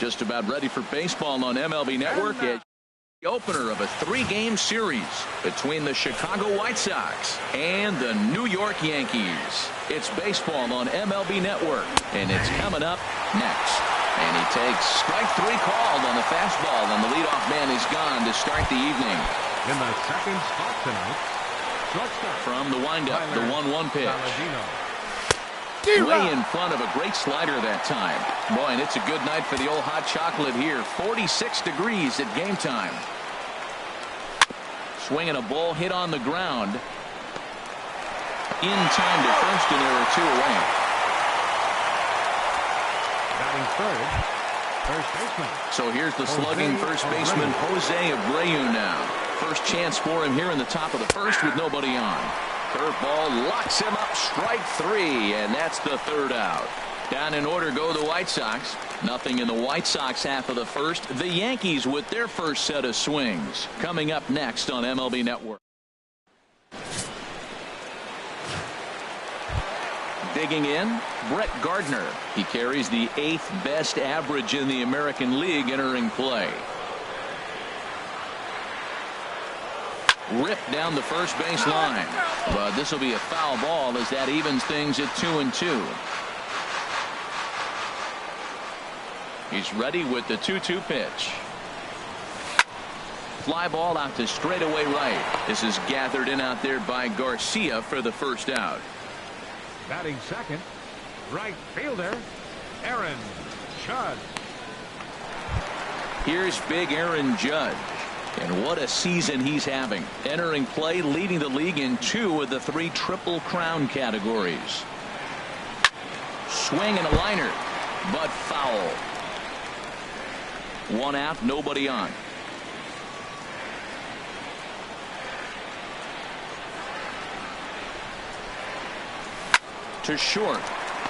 Just about ready for baseball on MLB Network. The opener of a 3-game series between the Chicago White Sox and the New York Yankees. It's baseball on MLB Network, and it's coming up next. And he takes strike 3 called on the fastball, and the leadoff man is gone to start the evening. In the second spot tonight, shortstop from the windup, the 1-1 pitch. Way in front of a great slider that time. Boy, and it's a good night for the old hot chocolate here. 46 degrees at game time. Swinging a ball hit on the ground. In time to first, and there are 2 away. Batting third, first baseman. So here's the slugging first baseman, Jose Abreu now. First chance for him here in the top of the first with nobody on. Curveball locks him up, strike 3, and that's the 3rd out. Down in order go the White Sox. Nothing in the White Sox half of the first. The Yankees with their first set of swings. Coming up next on MLB Network. Digging in, Brett Gardner. He carries the 8th best average in the American League entering play. Ripped down the first base line. But this will be a foul ball as that evens things at 2-2. He's ready with the 2-2 pitch. Fly ball out to straightaway right. This is gathered in out there by Garcia for the first out. Batting second, right fielder, Aaron Judge. Here's big Aaron Judge. And what a season he's having. Entering play, leading the league in 2 of the 3 Triple Crown categories. Swing and a liner, but foul. 1 out, nobody on. To short.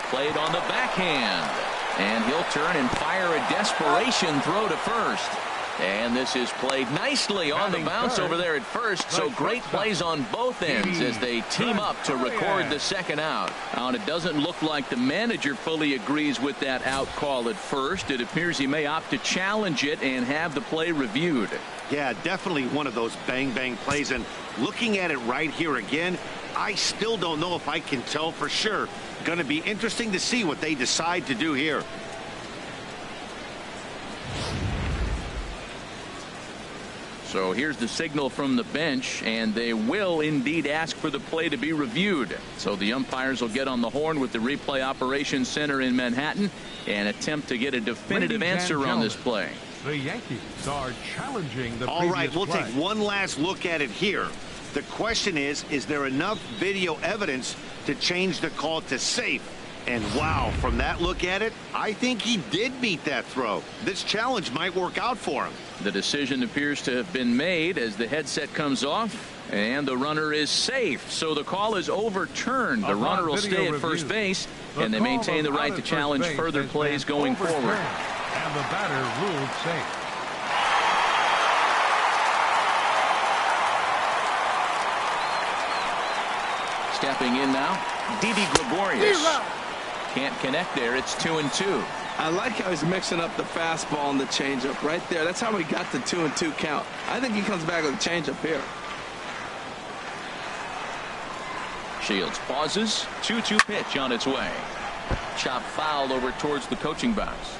Played on the backhand. And he'll turn and fire a desperation throw to first. And this is played nicely on the bounce over there at first. So great plays on both ends as they team up to record the second out. And it doesn't look like the manager fully agrees with that out call at first. It appears he may opt to challenge it and have the play reviewed. Yeah, definitely one of those bang plays. And looking at it right here again, I still don't know if I can tell for sure. Going to be interesting to see what they decide to do here. So here's the signal from the bench, and they will indeed ask for the play to be reviewed. So the umpires will get on the horn with the replay operations center in Manhattan and attempt to get a definitive answer on this play. The Yankees are challenging the All right, we'll play. take one last look at it here. The question is there enough video evidence to change the call to safe? And wow, from that look at it, I think he did beat that throw. This challenge might work out for him. The decision appears to have been made as the headset comes off, and the runner is safe. So the call is overturned. The runner will stay at first base, and they maintain the right to challenge further plays going forward. And the batter ruled safe. Stepping in now, Didi Gregorius. Can't connect there. It's 2-2. I like how he's mixing up the fastball and the changeup right there. That's how we got the 2-2 count. I think he comes back with a changeup here. Shields pauses. 2-2 pitch on its way. Chop foul over towards the coaching box.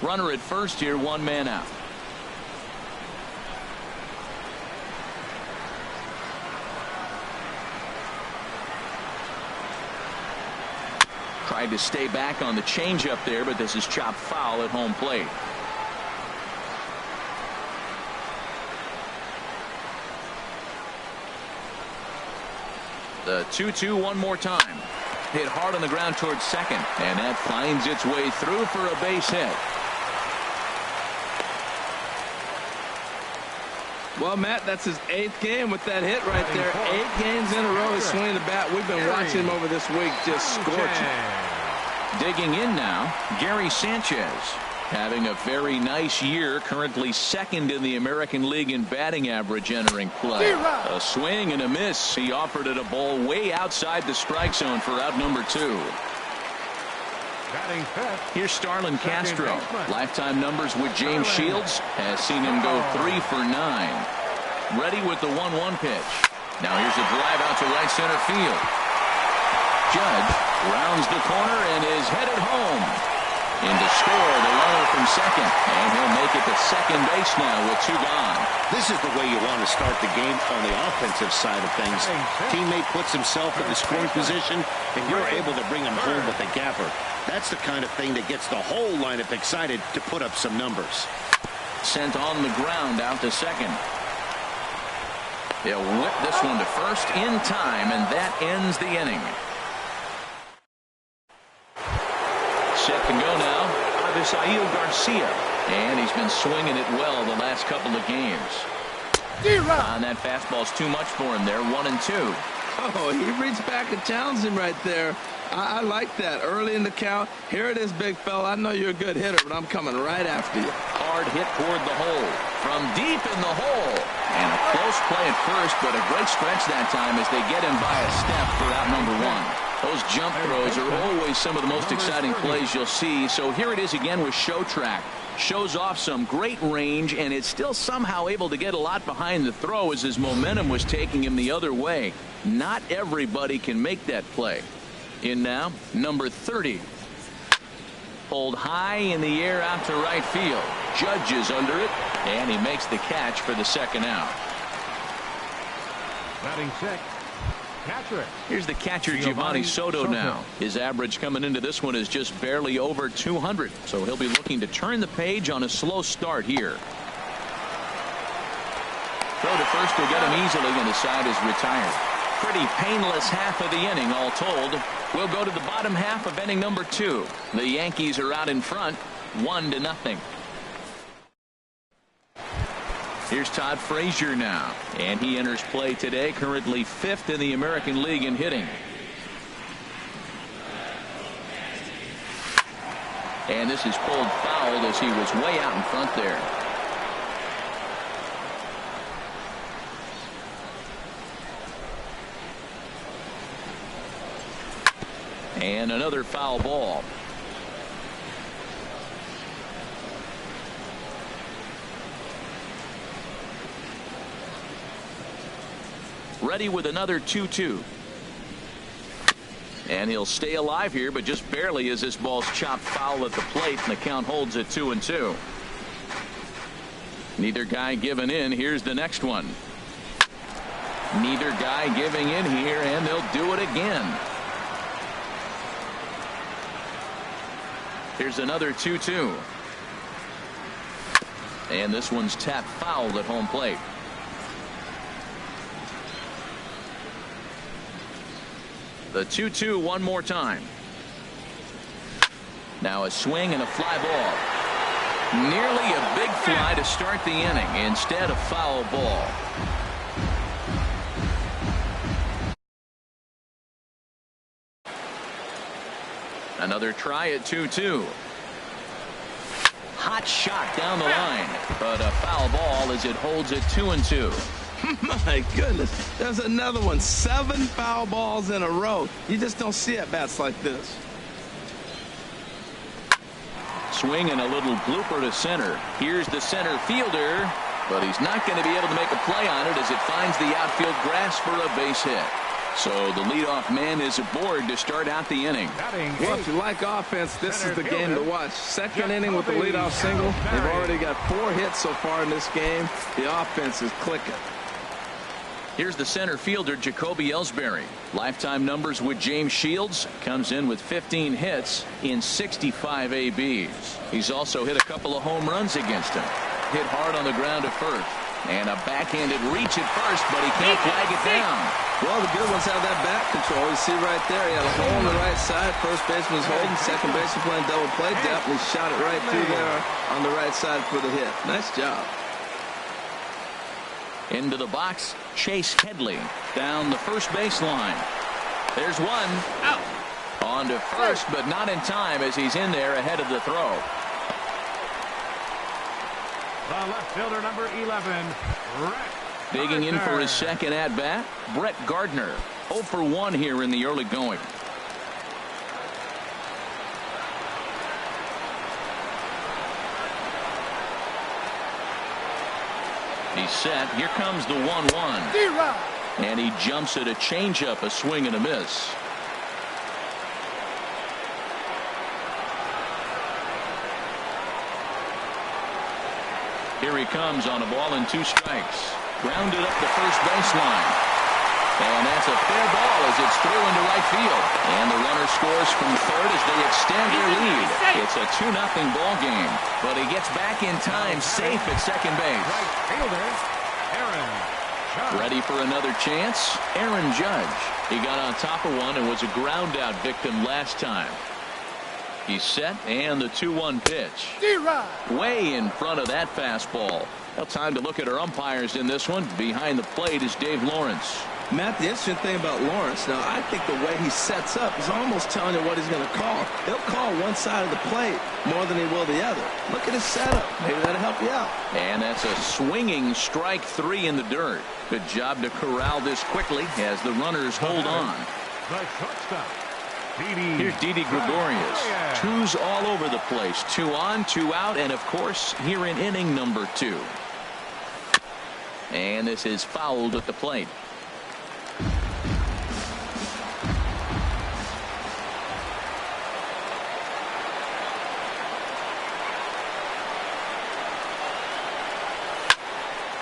Runner at first here, 1 man out. Tried to stay back on the changeup there, but this is chopped foul at home plate. The 2-2 one more time. Hit hard on the ground towards second, and that finds its way through for a base hit. Well, Matt, that's his 8th game with that hit right there. 8 games in a row he's swinging the bat. We've been watching him over this week just scorching. Digging in now, Gary Sanchez. Having a very nice year, currently 2nd in the American League in batting average entering play. A swing and a miss. He offered it a ball way outside the strike zone for out number 2. Batting fifth. Here's Starlin Castro. Lifetime numbers with James Shields has seen him go 3 for 9. Ready with the 1-1 pitch. Now here's a drive out to right center field. Judge rounds the corner and is headed home. In to score the runner from second, and he'll make it to second base now with 2 gone. This is the way you want to start the game on the offensive side of things. Teammate puts himself in the scoring position, and you're able to bring him home with a gapper. That's the kind of thing that gets the whole lineup excited to put up some numbers. Sent on the ground out to second. They'll whip this one to first in time, and that ends the inning. Set to go now, Avisail Garcia. And he's been swinging it well the last couple of games. And that fastball's too much for him there, 1-2. Oh, he reached back and challenged him right there. I like that. Early in the count. Here it is, big fella. I know you're a good hitter, but I'm coming right after you. Hard hit toward the hole. From deep in the hole. And a close play at first, but a great stretch that time as they get him by a step for out number 1. Those jump throws are always some of the most exciting plays you'll see. So here it is again with Show Track. Shows off some great range, and it's still somehow able to get a lot behind the throw as his momentum was taking him the other way. Not everybody can make that play. In now, number 30. Pulled high in the air out to right field. Judge is under it, and he makes the catch for the second out. Batting sixth. Catcher. Here's the catcher, Giovanni Soto now. His average coming into this one is just barely over 200, so he'll be looking to turn the page on a slow start here. Throw to first will get him easily, and the side is retired. Pretty painless half of the inning, all told. We'll go to the bottom half of inning number 2. The Yankees are out in front, 1-0. Here's Todd Frazier now, and he enters play today, currently 5th in the American League in hitting. And this is pulled foul as he was way out in front there. And another foul ball. Ready with another 2-2. And he'll stay alive here, but just barely as this ball's chopped foul at the plate, and the count holds at 2-2. Neither guy giving in. Here's the next one. Neither guy giving in here, and they'll do it again. Here's another 2-2. And this one's tapped foul at home plate. The 2-2 one more time. Now a swing and a fly ball. Nearly a big fly to start the inning instead of foul ball. Another try at 2-2. Hot shot down the line, but a foul ball as it holds at 2-2. My goodness, there's another one. 7 foul balls in a row. You just don't see at-bats like this. Swing and a little blooper to center. Here's the center fielder, but he's not going to be able to make a play on it as it finds the outfield grass for a base hit. So the leadoff man is aboard to start out the inning. Well, if you like offense, this is the game to watch. Second inning with the leadoff single. They've already got 4 hits so far in this game. The offense is clicking. Here's the center fielder, Jacoby Ellsbury. Lifetime numbers with James Shields. Comes in with 15 hits in 65 ABs. He's also hit a couple of home runs against him. Hit hard on the ground at first. And a backhanded reach at first, but he can't flag it down. Well, the good ones have that bat control. You see right there, he had a hole on the right side. First baseman was holding, second baseman playing double play depth, and he shot it right through there on the right side for the hit. Nice job. Into the box, Chase Headley down the first baseline. There's one. Out. On to first, but not in time as he's in there ahead of the throw. The left fielder, number 11, Brett. Digging in for his second at-bat, Brett Gardner. 0 for 1 here in the early going. He's set. Here comes the 1-1. And he jumps at a changeup, a swing and a miss. Here he comes on a ball and 2 strikes. Grounded up the first baseline. And that's a fair ball as it's through into right field. And the runner scores from third as they extend their lead. It's a 2-0 ball game. But he gets back in time, safe at second base. Ready for another chance? Aaron Judge. He got on top of one and was a ground out victim last time. He's set, and the 2-1 pitch. Way in front of that fastball. Well, time to look at our umpires in this one. Behind the plate is Dave Lawrence. Matt, the interesting thing about Lawrence, now I think the way he sets up is almost telling you what he's going to call. He'll call one side of the plate more than he will the other. Look at his setup. Maybe that'll help you out. And that's a swinging strike 3 in the dirt. Good job to corral this quickly as the runners hold on. Here's Didi Gregorius. 2s all over the place. 2 on, 2 out, and of course here in inning number 2. And this is fouled at the plate.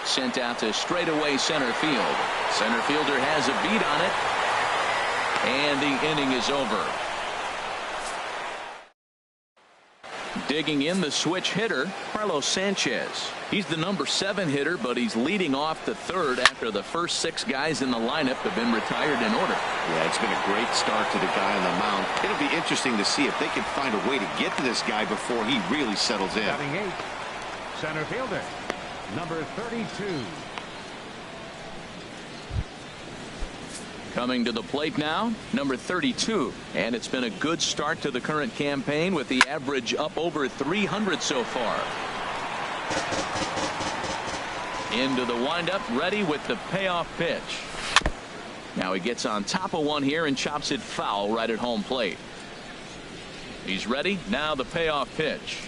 Sent out to straightaway center field. Center fielder has a beat on it. And the inning is over. Digging in the switch hitter, Carlos Sanchez. He's the number 7 hitter, but he's leading off the third after the first 6 guys in the lineup have been retired in order. Yeah, it's been a great start to the guy on the mound. It'll be interesting to see if they can find a way to get to this guy before he really settles in. Batting 8, center fielder, number 32. Coming to the plate now, number 32. And it's been a good start to the current campaign with the average up over 300 so far. Into the windup, ready with the payoff pitch. Now he gets on top of one here and chops it foul right at home plate. He's ready. Now the payoff pitch.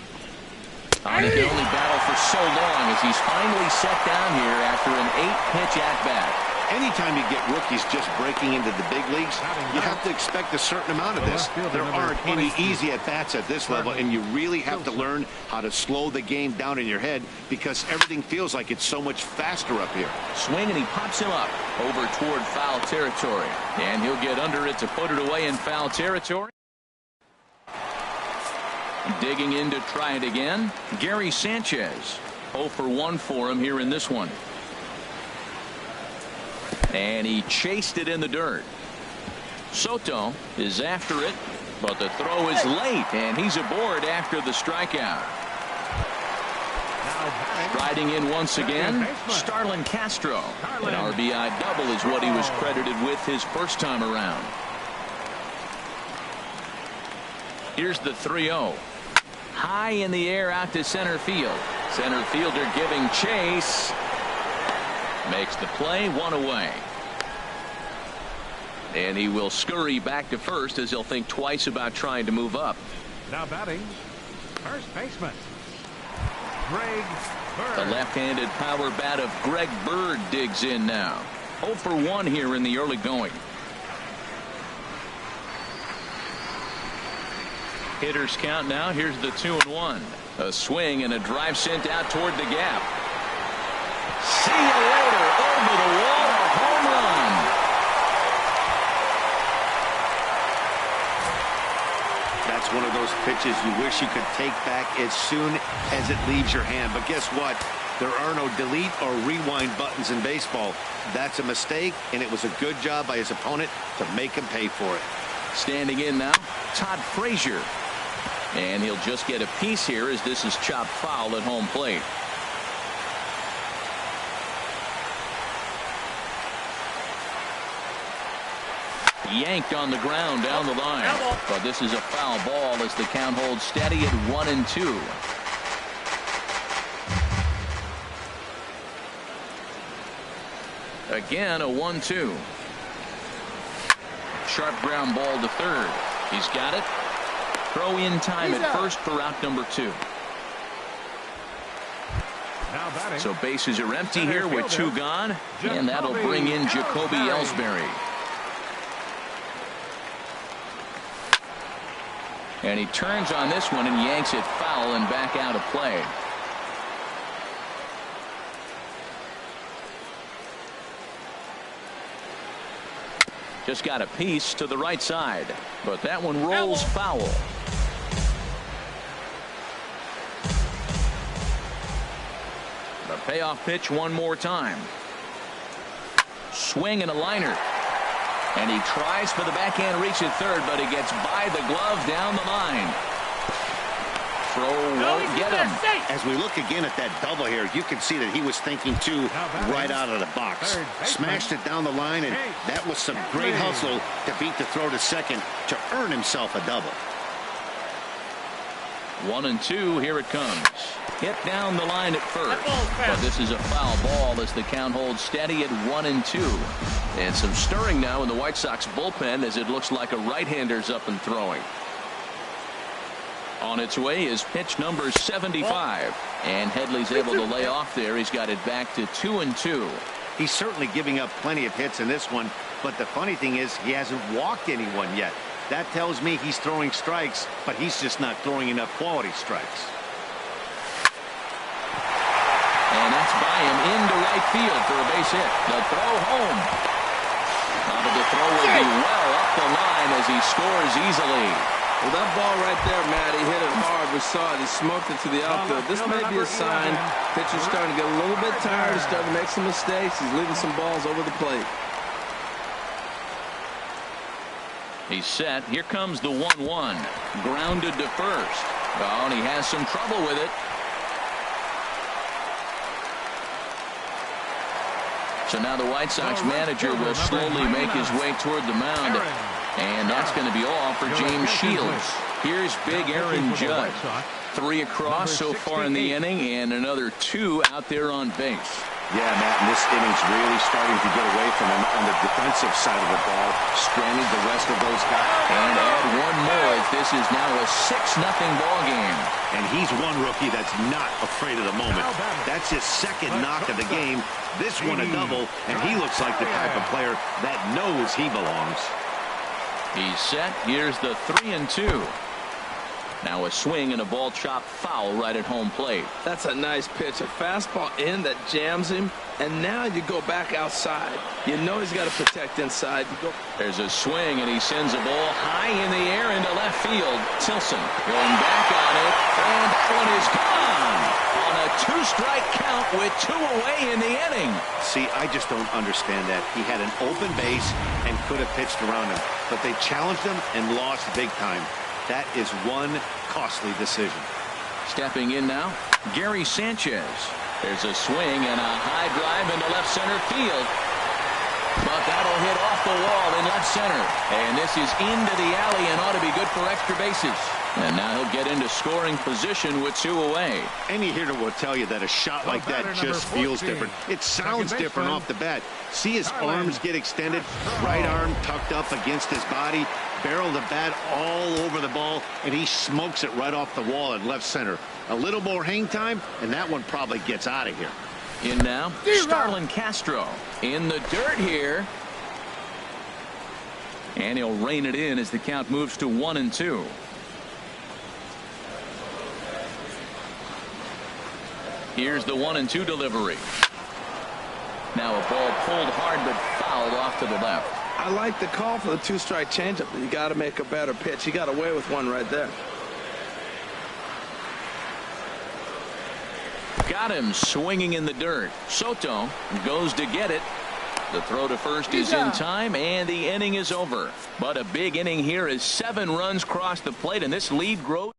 On the only battle for so long as he's finally set down here after an 8-pitch at-bat. Anytime you get rookies just breaking into the big leagues, you have to expect a certain amount of this. There aren't any easy at-bats at this level, and you really have to learn how to slow the game down in your head because everything feels like it's so much faster up here. Swing, and he pops him up over toward foul territory. And he'll get under it to put it away in foul territory. Digging in to try it again, Gary Sanchez. 0 for 1 for him here in this one. And he chased it in the dirt. Soto is after it, but the throw is late, and he's aboard after the strikeout. Riding in once again, Starlin Castro. An RBI double is what he was credited with his first time around. Here's the 3-0. High in the air out to center field. Center fielder giving chase. Makes the play, 1 away. And he will scurry back to first as he'll think twice about trying to move up. Now batting, first baseman, Greg Bird. The left-handed power bat of Greg Bird digs in now. 0 for 1 here in the early going. Hitters count now. Here's the 2-1. A swing and a drive sent out toward the gap. See you later. Over the wall. A home run. That's one of those pitches you wish you could take back as soon as it leaves your hand. But guess what? There are no delete or rewind buttons in baseball. That's a mistake, and it was a good job by his opponent to make him pay for it. Standing in now, Todd Frazier. And he'll just get a piece here as this is chopped foul at home plate. Yanked on the ground down the line. But this is a foul ball as the count holds steady at 1-2. Again, a 1-2. Sharp ground ball to third. He's got it. Throw in time at first for out number 2. Now So bases are empty here with 2 gone. And that'll bring in Jacoby Ellsbury. And he turns on this one and yanks it foul and back out of play. Just got a piece to the right side, but that one rolls foul. The payoff pitch one more time. Swing and a liner. And he tries for the backhand reach at third, but he gets by the glove down the line. Throw won't get him. As we look again at that double here, you can see that he was thinking too right out of the box. Smashed it down the line, and that was some great hustle to beat the throw to second to earn himself a double. 1-2, here it comes. Hit down the line at first, but this is a foul ball as the count holds steady at 1-2. And some stirring now in the White Sox bullpen as it looks like a right-hander's up and throwing. On its way is pitch number 75, and Headley's able to lay off there. He's got it back to 2-2. He's certainly giving up plenty of hits in this one, but the funny thing is he hasn't walked anyone yet. That tells me he's throwing strikes, but he's just not throwing enough quality strikes. And that's by him into right field for a base hit. The throw home. But the throw will be well up the line as he scores easily. Well, that ball right there, Matt, he hit it hard. We saw it. He smoked it to the outfield. This may be a sign pitcher's starting to get a little bit tired. He's starting to make some mistakes. He's leaving some balls over the plate. He's set. Here comes the 1-1. Grounded to first. Oh, and he has some trouble with it. So now the White Sox manager will slowly make his way toward the mound. And that's going to be all for James Shields. Here's big Aaron Judge. 3 across so far in the inning, and another 2 out there on base. Yeah, Matt, and this inning's really starting to get away from him on the defensive side of the ball, stranding the rest of those guys. And add one more as this is now a 6-0 ball game. And he's one rookie that's not afraid of the moment. That's his second knock of the game. This one a double, and he looks like the type of player that knows he belongs. He's set. Here's the 3-2. Now a swing and a ball chopped foul right at home plate. That's a nice pitch. A fastball in that jams him. And now you go back outside. You know he's got to protect inside. There's a swing, and he sends a ball high in the air into left field. Tilson going back on it, and that one is gone on a 2-strike count with 2 away in the inning. See, I just don't understand that. He had an open base and could have pitched around him, but they challenged him and lost big time. That is one costly decision. Stepping in now, Gary Sanchez. There's a swing and a high drive into left center field. But that'll hit off the wall in left center. And this is into the alley and ought to be good for extra bases. And now he'll get into scoring position with 2 away. Any hitter will tell you that a shot like that just feels different. It sounds different off the bat. See his arms get extended, right arm tucked up against his body, barrel the bat all over the ball, and he smokes it right off the wall in left center. A little more hang time, and that one probably gets out of here. In now, Starlin Castro in the dirt here. And he'll rein it in as the count moves to 1-2. Here's the 1-2 delivery. Now a ball pulled hard but fouled off to the left. I like the call for the 2-strike changeup. You got to make a better pitch. He got away with one right there. Got him swinging in the dirt. Soto goes to get it. The throw to first is in time, and the inning is over. But a big inning here as 7 runs cross the plate, and this lead grows.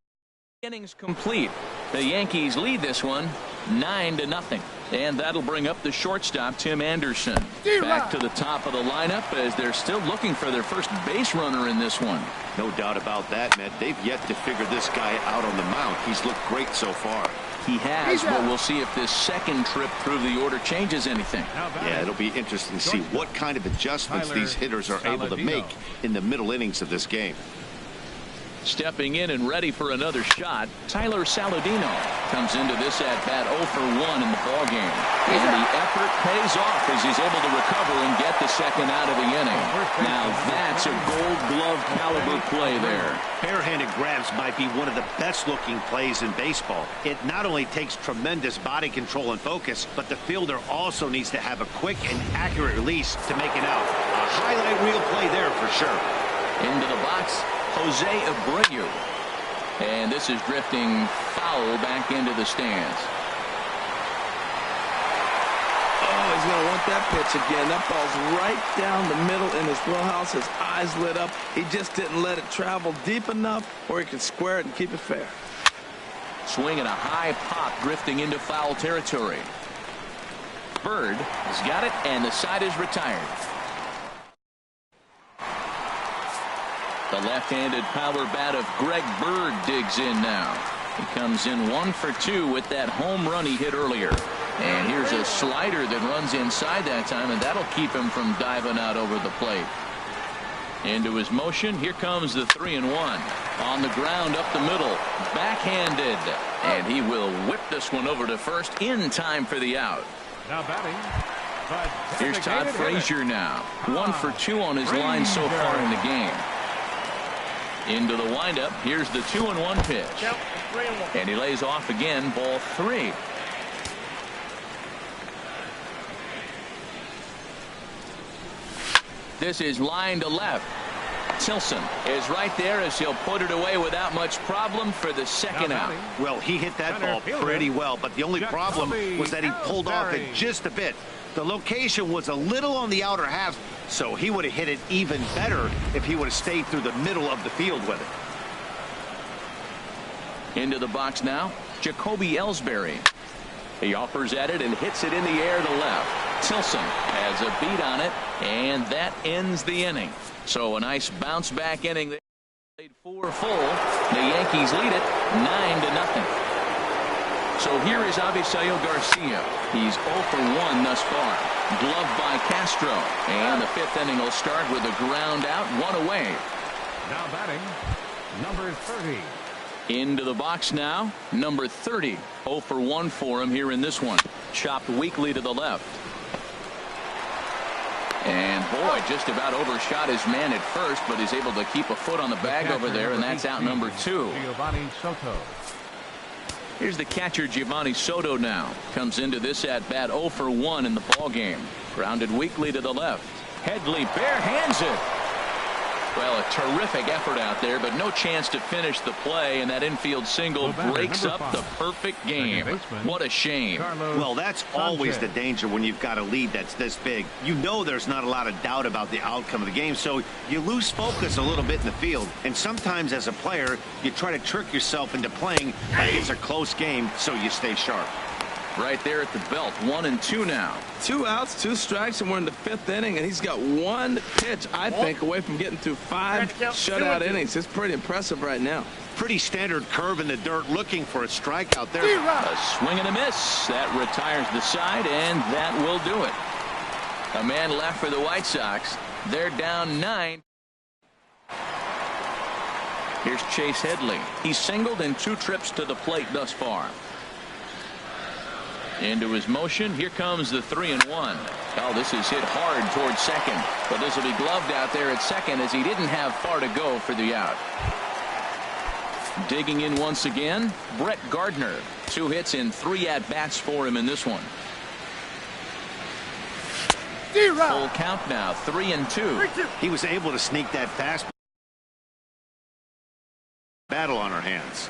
Innings complete. The Yankees lead this one 9-0. And that'll bring up the shortstop, Tim Anderson. Back to the top of the lineup as they're still looking for their first base runner in this one. No doubt about that, Matt. They've yet to figure this guy out on the mound. He's looked great so far. He has, but we'll see if this second trip through the order changes anything. Yeah, it'll be interesting to see what kind of adjustments these hitters are able to make in the middle innings of this game. Stepping in and ready for another shot, Tyler Saladino comes into this at bat 0 for 1 in the ballgame. And the effort pays off as he's able to recover and get the second out of the inning. Now that's a Gold Glove caliber play there. Bare-handed grabs might be one of the best looking plays in baseball. It not only takes tremendous body control and focus, but the fielder also needs to have a quick and accurate release to make it out. A highlight reel play there for sure. Into the box, Jose Abreu. And this is drifting foul back into the stands. Oh, he's going to want that pitch again. That ball's right down the middle in his wheelhouse. His eyes lit up. He just didn't let it travel deep enough where he could square it and keep it fair. Swinging a high pop, drifting into foul territory. Bird has got it, and the side is retired. The left-handed power bat of Greg Bird digs in now. He comes in 1 for 2 with that home run he hit earlier. And here's a slider that runs inside that time, and that'll keep him from diving out over the plate. Into his motion. Here comes the 3-1. On the ground up the middle. Backhanded. And he will whip this one over to first in time for the out. Now batting. Here's Todd Frazier now. 1 for 2 on his line so far in the game. Into the windup. Here's the 2-1 pitch. And he lays off again. Ball 3. This is line to left. Tilson is right there as he'll put it away without much problem for the second out. Well, he hit that ball pretty well, but the only problem was that he pulled off it just a bit. The location was a little on the outer half, so he would have hit it even better if he would have stayed through the middle of the field with it. Into the box now, Jacoby Ellsbury. He offers at it and hits it in the air to left. Tilson has a beat on it, and that ends the inning. So a nice bounce back inning. They played 4 full. The Yankees lead it 9-0. So here is Avisail Garcia. He's 0 for 1 thus far. Gloved by Castro. And the 5th inning will start with a ground out, 1 away. Now batting, number 30. Into the box now, number 30. 0 for 1 for him here in this one. Chopped weakly to the left. And boy, just about overshot his man at first, but he's able to keep a foot on the bag over there, and that's out number 2. Giovanni Soto. Here's the catcher Giovanni Soto now. Comes into this at bat 0 for 1 in the ball game. Grounded weakly to the left. Headley bare hands it. Well, a terrific effort out there, but no chance to finish the play, and that infield single breaks up the perfect game. What a shame. Well, that's always the danger when you've got a lead that's this big. You know there's not a lot of doubt about the outcome of the game, so you lose focus a little bit in the field. And sometimes as a player, you try to trick yourself into playing like it's a close game so you stay sharp. Right there at the belt, 1-2 now. 2 outs, 2 strikes, and we're in the 5th inning, and he's got 1 pitch, I think, away from getting through 5 shutout innings. It's pretty impressive right now. Pretty standard curve in the dirt, looking for a strikeout there. A swing and a miss. That retires the side, and that will do it. A man left for the White Sox. They're down 9. Here's Chase Headley. He's singled in 2 trips to the plate thus far. Into his motion. Here comes the 3-1. Oh, this is hit hard towards second, but this will be gloved out there at second as he didn't have far to go for the out. Digging in once again, Brett Gardner. 2 hits in 3 at-bats for him in this one. Full count now, 3-2. He was able to sneak that fast battle on our hands.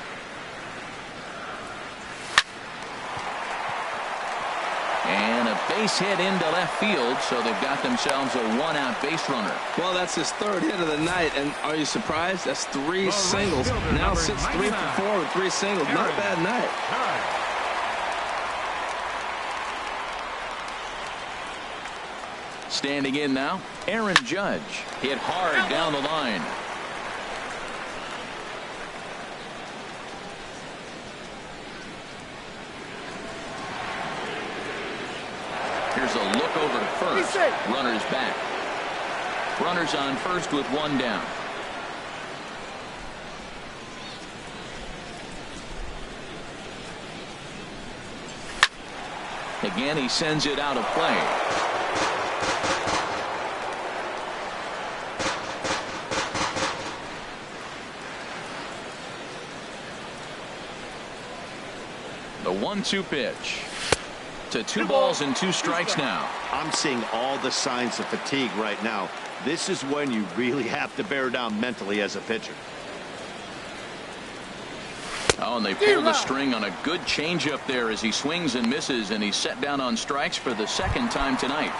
And a base hit into left field, so they've got themselves a 1-out base runner. Well, that's his 3rd hit of the night, and are you surprised? That's 3 singles. Now sits 3 for 4 with 3 singles. Not a bad night. Standing in now, Aaron Judge. Hit hard down the line. Here's a look over to first. Runners back. Runners on first with 1 down. Again, he sends it out of play. The 1-2 pitch. To 2 balls and 2 strikes now. I'm seeing all the signs of fatigue right now. This is when you really have to bear down mentally as a pitcher. Oh, and they pulled the string on a good changeup there as he swings and misses, and he's set down on strikes for the 2nd time tonight.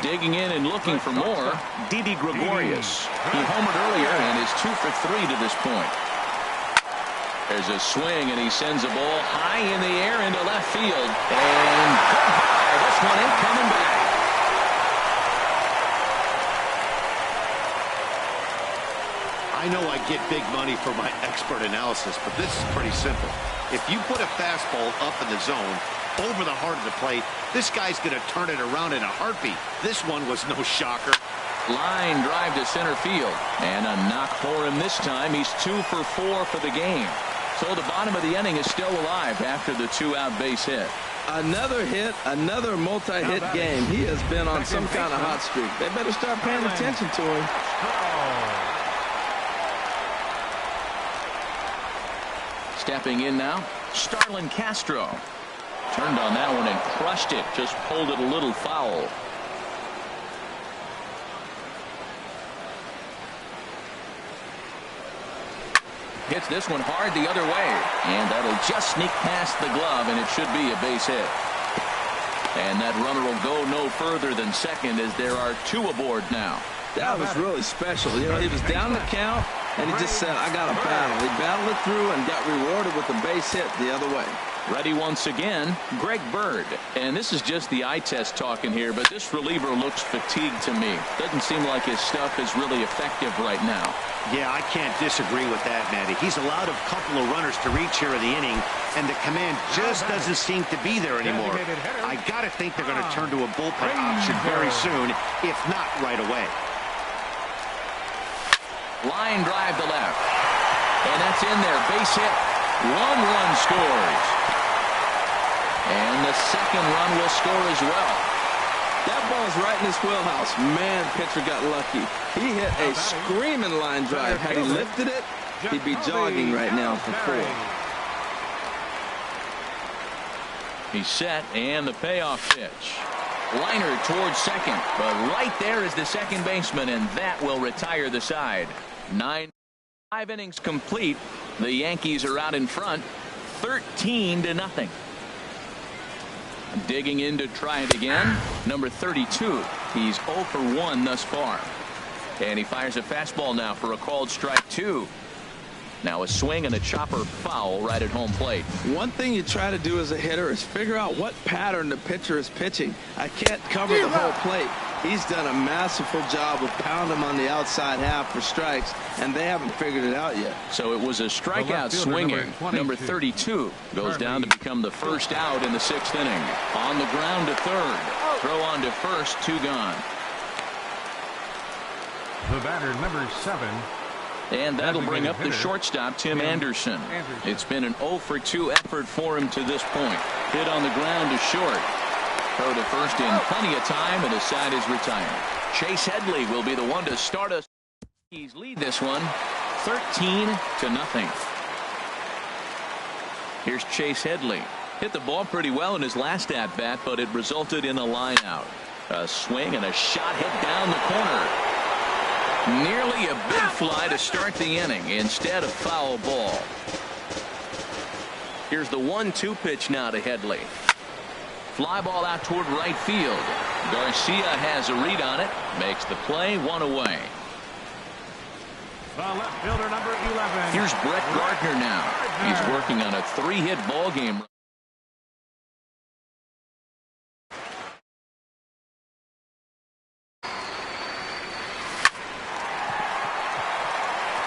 Digging in and looking for more, Didi Gregorius. He homered earlier and is 2 for 3 to this point. There's a swing, and he sends a ball high in the air into left field. And goodbye. This one ain't coming back. I know I get big money for my expert analysis, but this is pretty simple. If you put a fastball up in the zone, over the heart of the plate, this guy's going to turn it around in a heartbeat. This one was no shocker. Line drive to center field. And a knock for him this time. He's 2 for 4 for the game. So the bottom of the inning is still alive after the 2-out base hit. Another hit, another multi-hit game. He has been on some kind of hot streak. They better start paying attention to him. Stepping in now, Starlin Castro. Turned on that one and crushed it. Just pulled it a little foul. Hits this one hard the other way. And that'll just sneak past the glove, and it should be a base hit. And that runner will go no further than second as there are 2 aboard now. That was really special. You know, he was down the count, and he just said, I got to battle. He battled it through and got rewarded with a base hit the other way. Ready once again, Greg Bird. And this is just the eye test talking here, but this reliever looks fatigued to me. Doesn't seem like his stuff is really effective right now. Yeah, I can't disagree with that, Matty. He's allowed a couple of runners to reach here in the inning, and the command just doesn't seem to be there anymore. I got to think they're going to turn to a bullpen option very soon, if not right away. Line drive to left. And that's in there. Base hit. 1 run scores. And the 2nd run will score as well. That ball's right in his wheelhouse. Man, pitcher got lucky. He hit a screaming line drive. Had he lifted it, he'd be jogging right now for 4. He's set, and the payoff pitch. Liner towards second, but right there is the second baseman, and that will retire the side. 5 innings complete. The Yankees are out in front, 13-0. Digging in to try it again, number 32. He's 0 for 1 thus far. And he fires a fastball now for a called strike 2. Now a swing and a chopper foul right at home plate. One thing you try to do as a hitter is figure out what pattern the pitcher is pitching. I can't cover the whole plate. He's done a masterful job of pounding him on the outside half for strikes, and they haven't figured it out yet. So it was a strikeout swinging. Number 32 goes down to become the first out in the 6th inning. On the ground to third. Throw on to first, 2 gone. The batter, number 7. And that'll bring up the shortstop, Tim Anderson. It's been an 0 for 2 effort for him to this point. Hit on the ground to short. Throw to first in plenty of time, and his side is retired. Chase Headley will be the one to start us. He's lead this one 13-0. Here's Chase Headley. Hit the ball pretty well in his last at bat, but it resulted in a line out. A swing and a shot hit down the corner. Nearly a big fly to start the inning instead of foul ball. Here's the 1-2 pitch now to Headley. Fly ball out toward right field. Garcia has a read on it. Makes the play, 1 away. The left fielder, number 11. Here's Brett Gardner now. He's working on a 3-hit ball game.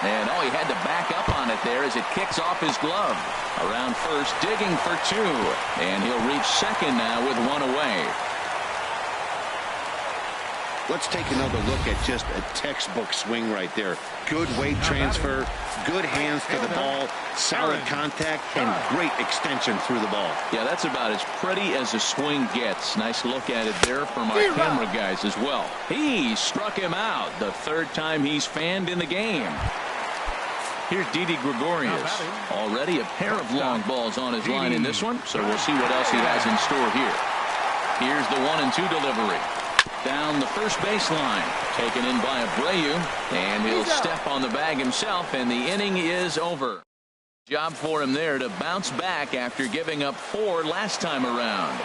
And he had to back up on it there as it kicks off his glove. Around first, digging for 2. And he'll reach second now with 1 away. Let's take another look at just a textbook swing right there. Good weight transfer, good hands to the ball, solid contact, and great extension through the ball. Yeah, that's about as pretty as a swing gets. Nice look at it there from our camera guys as well. He struck him out the third time he's fanned in the game. Here's Didi Gregorius. Already a pair of long balls on his line in this one, so we'll see what else he has in store here. Here's the 1-2 delivery. Down the first baseline. Taken in by Abreu, and he'll step on the bag himself, and the inning is over. Job for him there to bounce back after giving up 4 last time around.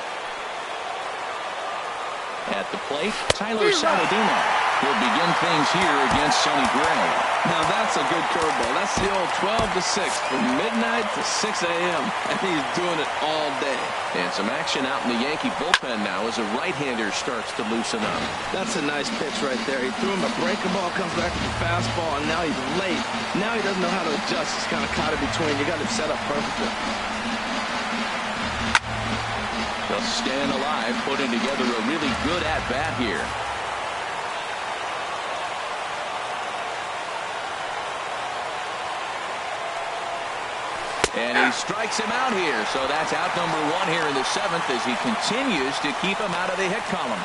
At the plate, Tyler Saladino will begin things here against Sonny Gray. Now that's a good curveball. That's the old 12 to 6 from midnight to 6 a.m. and he's doing it all day. And some action out in the Yankee bullpen now as a right-hander starts to loosen up. That's a nice pitch right there. He threw him a breaking ball, comes back with a fastball, and now he's late. Now he doesn't know how to adjust. He's kind of caught in between. You got him set up perfectly. Just staying alive, putting together a really good at-bat here. And he strikes him out here. So that's out number 1 here in the 7th as he continues to keep him out of the hit column.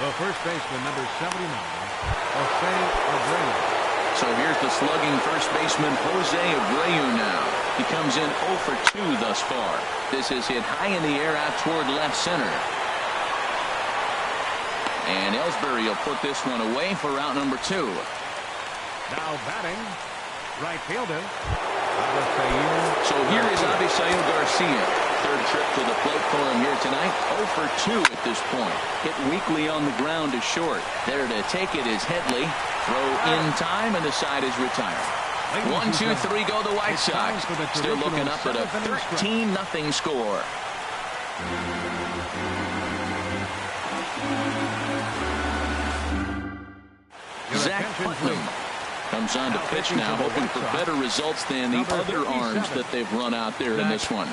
The first baseman, number 79, Jose Abreu. So here's the slugging first baseman, Jose Abreu now. He comes in 0 for 2 thus far. This is hit high in the air out toward left center. And Ellsbury will put this one away for out number 2. Now batting, right fielder. So here is Avisail Garcia. Third trip to the plate for him here tonight. 0 for 2 at this point. Hit weakly on the ground to short. There to take it is Headley. Throw in time, and the side is retired. 1-2-3 go the White Sox. Still looking up at a 13-0 score. Zach Putnam comes on to pitch now, hoping for better results than the other arms that they've run out there in this one.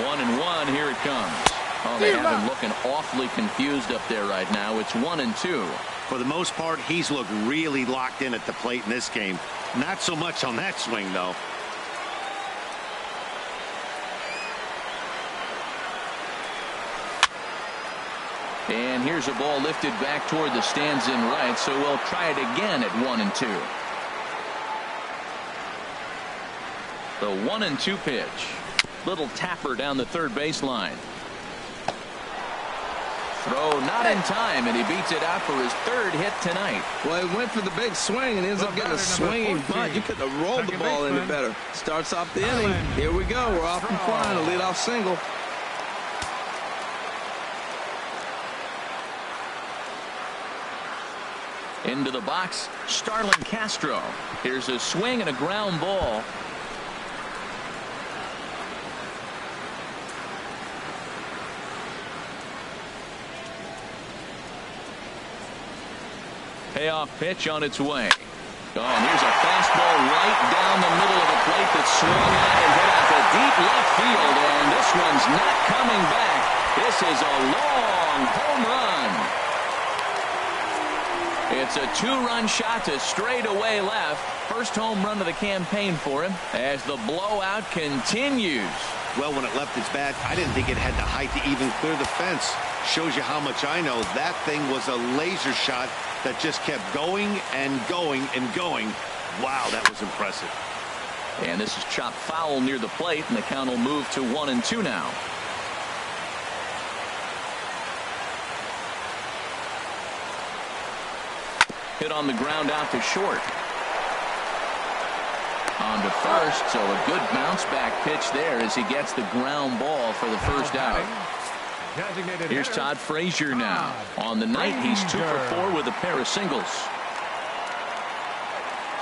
1-1, here it comes. Oh, they have him looking awfully confused up there right now. It's 1-2. For the most part, he's looked really locked in at the plate in this game. Not so much on that swing, though. And here's a ball lifted back toward the stands in right, so we'll try it again at 1-2. The 1-2 pitch. Little tapper down the third baseline. Throw not in time, and he beats it out for his 3rd hit tonight. Well, he went for the big swing and ends up getting a swinging bunt. You couldn't have rolled the ball any better. Starts off the inning. Here we go. We're off and flying. A leadoff single. Into the box, Starlin Castro. Here's a swing and a ground ball. Payoff pitch on its way. Oh, and here's a fastball right down the middle of the plate that swung out and hit out to deep left field, and this one's not coming back. This is a long home run. It's a 2-run shot to straightaway left. First home run of the campaign for him as the blowout continues. Well, when it left its bat, I didn't think it had the height to even clear the fence. Shows you how much I know. That thing was a laser shot that just kept going and going and going. Wow, that was impressive. And this is chopped foul near the plate, and the count will move to 1-2 now. Hit on the ground out to short. On to first, so a good bounce back pitch there as he gets the ground ball for the first out. Here's Todd Frazier now. On the night, he's 2 for 4 with a pair of singles.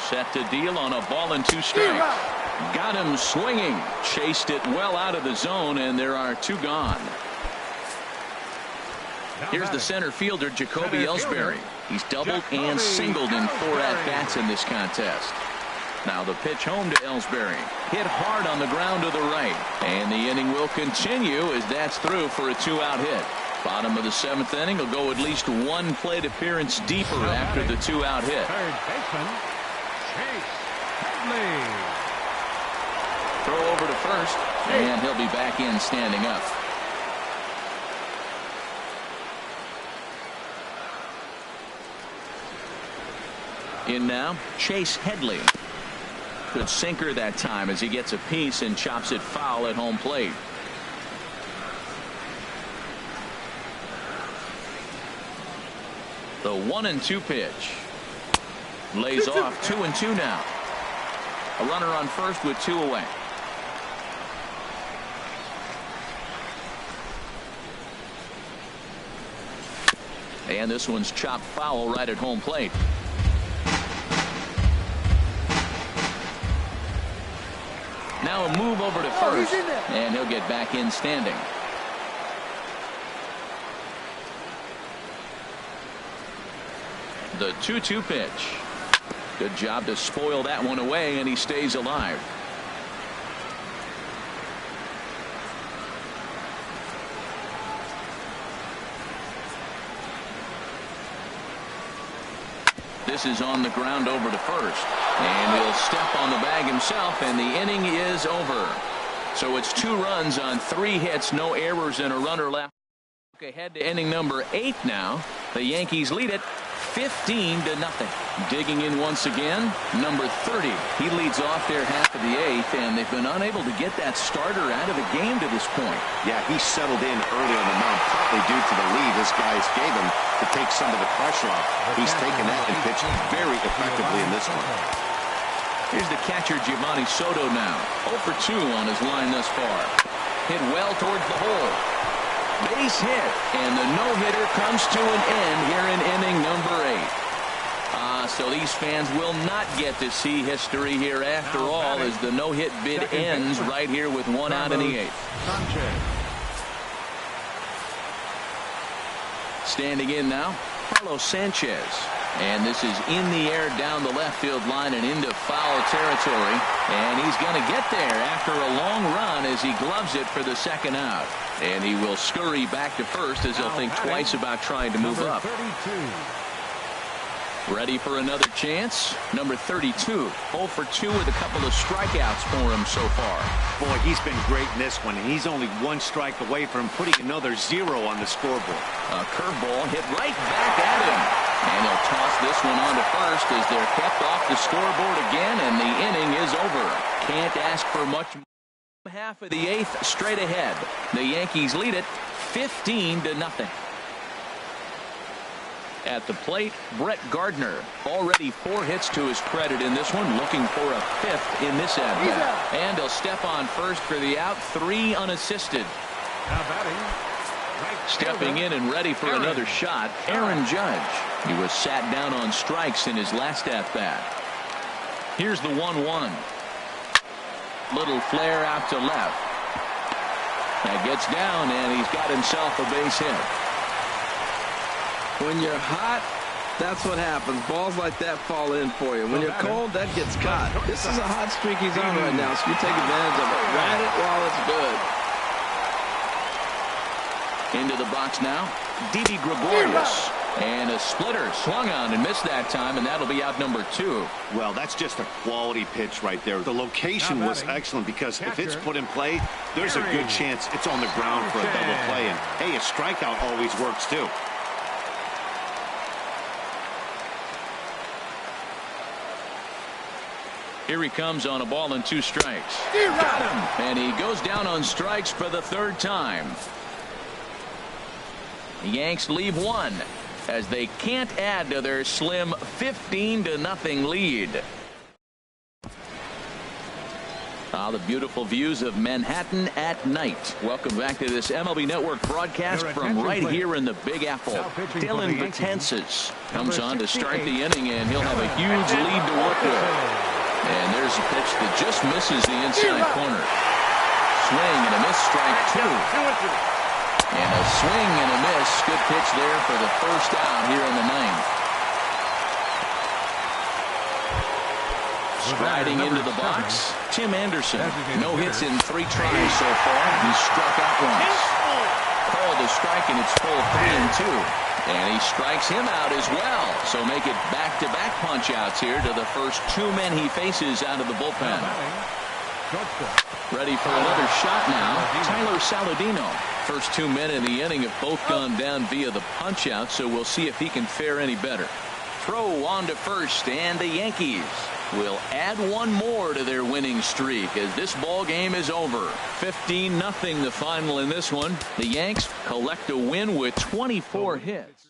Set to deal on a ball and 2 strikes. Got him swinging. Chased it well out of the zone, and there are 2 gone. Here's the center fielder, Jacoby Ellsbury. He's doubled and singled in 4 at-bats in this contest. Now the pitch home to Ellsbury. Hit hard on the ground to the right. And the inning will continue as that's through for a 2-out hit. Bottom of the 7th inning will go at least one plate appearance deeper after the 2-out hit. Third baseman, Chase Headley. Throw over to first, and he'll be back in standing up. In now, Chase Headley. Good sinker that time as he gets a piece and chops it foul at home plate. The 1-2 pitch. Lays off 2-2 now. A runner on first with 2 away. And this one's chopped foul right at home plate. Now a move over to first, and he'll get back in standing. The 2-2 pitch. Good job to spoil that one away, and he stays alive. This is on the ground over to first, and he'll step on the bag himself, and the inning is over. So it's 2 runs on 3 hits, no errors, and a runner left. Ahead to inning number 8 now. The Yankees lead it 15-0. Digging in once again, number 30. He leads off their half of the 8th, and they've been unable to get that starter out of the game to this point. Yeah, he settled in early on the mound, partly due to the lead this guys gave him to take some of the pressure off. He's taken that and pitched very effectively in this one. Here's the catcher, Giovanni Soto now. 0 for 2 on his line thus far. Hit well towards the hole. Base hit, and the no-hitter comes to an end here in inning number 8. So these fans will not get to see history here after all, as the no-hit bid ends right here with 1 out in the 8th. Standing in now, Carlos Sanchez. And this is in the air down the left field line and into foul territory. And he's going to get there after a long run as he gloves it for the 2nd out. And he will scurry back to first as he'll think twice about trying to move up. Ready for another chance. Number 32. 0 for 2 with a couple of strikeouts for him so far. Boy, he's been great in this one, and he's only 1 strike away from putting another 0 on the scoreboard. A curveball hit right back at him. And he'll toss this one on to first as they're kept off the scoreboard again, and the inning is over. Can't ask for much more. Half of the 8th straight ahead. The Yankees lead it 15-0. At the plate, Brett Gardner. Already 4 hits to his credit in this one, looking for a 5th in this at-bat. And he'll step on first for the out, 3 unassisted. Now batting, stepping in and ready for another shot, Aaron Judge. He was sat down on strikes in his last at-bat. Here's the 1-1. Little flare out to left. That gets down, and he's got himself a base hit. When you're hot, that's what happens. Balls like that fall in for you. When you're cold, that gets caught. This is a hot streak he's on right now, so you take advantage of it. Ride it while it's good. Into the box now, Didi Gregorius. And a splitter swung on and missed that time, and that'll be out number 2. Well, that's just a quality pitch right there. The location was excellent because if it's put in play, there's a good chance it's on the ground for a double play. And, hey, a strikeout always works, too. Here he comes on a ball and 2 strikes. Got him. And he goes down on strikes for the 3rd time. The Yanks leave 1 as they can't add to their slim 15-0 lead. The beautiful views of Manhattan at night. Welcome back to this MLB Network broadcast from right here in the Big Apple. Dylan Betances comes on to start the inning, and he'll have a huge lead to work with. And there's a pitch that just misses the inside corner. Swing and a miss, strike 2. And a swing and a miss. Good pitch there for the 1st out here in the 9th. Striding into the box, Tim Anderson. No hits in 3 tries so far. He struck out once. Called a strike, and it's full 3-2. And he strikes him out as well. So make it back-to-back punch-outs here to the first 2 men he faces out of the bullpen. Ready for another shot now, Tyler Saladino. First 2 men in the inning have both gone down via the punch-out, so we'll see if he can fare any better. Throw on to first, and the Yankees will add 1 more to their winning streak as this ball game is over. 15-0 the final in this one. The Yanks collect a win with 24 hits.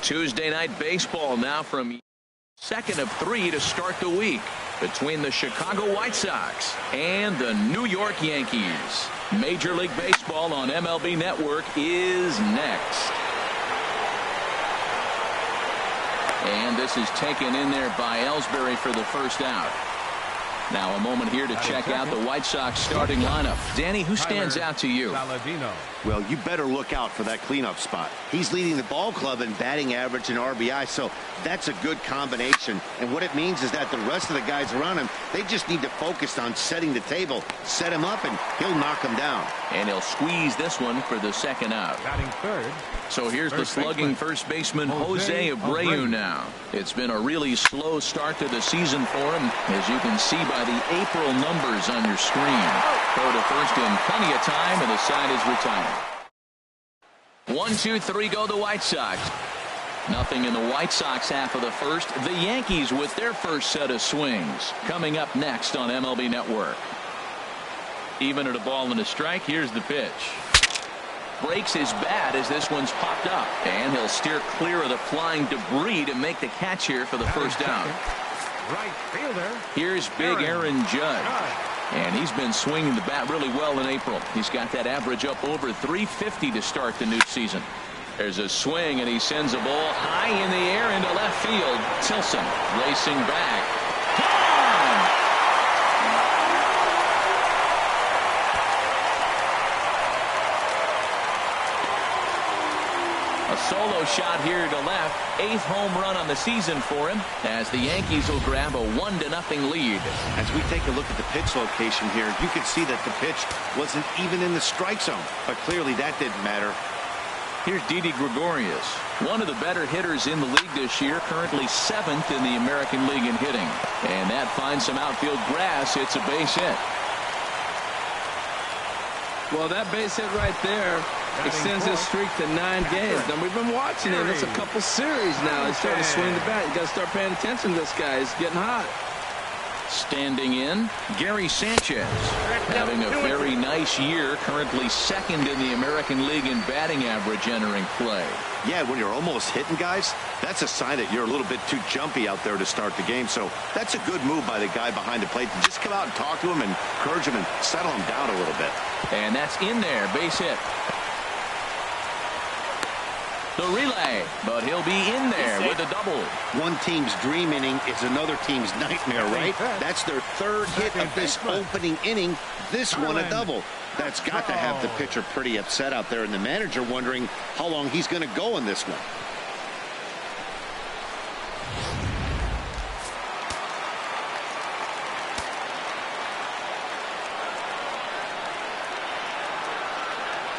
Tuesday night baseball now from second of 3 to start the week between the Chicago White Sox and the New York Yankees. Major League Baseball on MLB Network is next. this is taken in there by Ellsbury for the first out. Now a moment here to check out the White Sox starting lineup. Danny, who stands out to you? Well, you better look out for that cleanup spot. He's leading the ball club in batting average and RBI, so that's a good combination. And what it means is that the rest of the guys around him, they just need to focus on setting the table, set him up, and he'll knock him down. And he'll squeeze this one for the second out. Batting third. So here's the slugging first baseman, Jose Abreu now. It's been a really slow start to the season for him, as you can see by the April numbers on your screen. Throw to first in plenty of time, and the side is retired. 1, 2, 3 go the White Sox. Nothing in the White Sox half of the first. The Yankees with their first set of swings. Coming up next on MLB Network. Even at a ball and a strike, here's the pitch. Breaks his bat as this one's popped up. And he'll steer clear of the flying debris to make the catch here for the first down. Right fielder. Here's big Aaron Judge. And he's been swinging the bat really well in April. He's got that average up over 350 to start the new season. There's a swing, and he sends a ball high in the air into left field. Tilson racing back. Gone! A solo shot here to left. 8th home run on the season for him, as the Yankees will grab a 1-0 lead. As we take a look at the pitch location here, you can see that the pitch wasn't even in the strike zone, but clearly that didn't matter. Here's Didi Gregorius, one of the better hitters in the league this year, currently 7th in the American League in hitting. And that finds some outfield grass. It's a base hit. Well, that base hit right there extends his streak to 9 games. Now, we've been watching him. It's a couple series now. He's starting to swing the bat. You got to start paying attention to this guy. He's getting hot. Standing in, Gary Sanchez, having a very nice year, currently 2nd in the American League in batting average entering play. Yeah, when you're almost hitting guys, that's a sign that you're a little bit too jumpy out there to start the game. So that's a good move by the guy behind the plate to just come out and talk to him and encourage him and settle him down a little bit. And that's in there, base hit. The relay, but he'll be in there with a double. One team's dream inning is another team's nightmare, right? That's their 3rd hit of this opening inning. This one a double. That's got to have the pitcher pretty upset out there, and the manager wondering how long he's going to go in this one.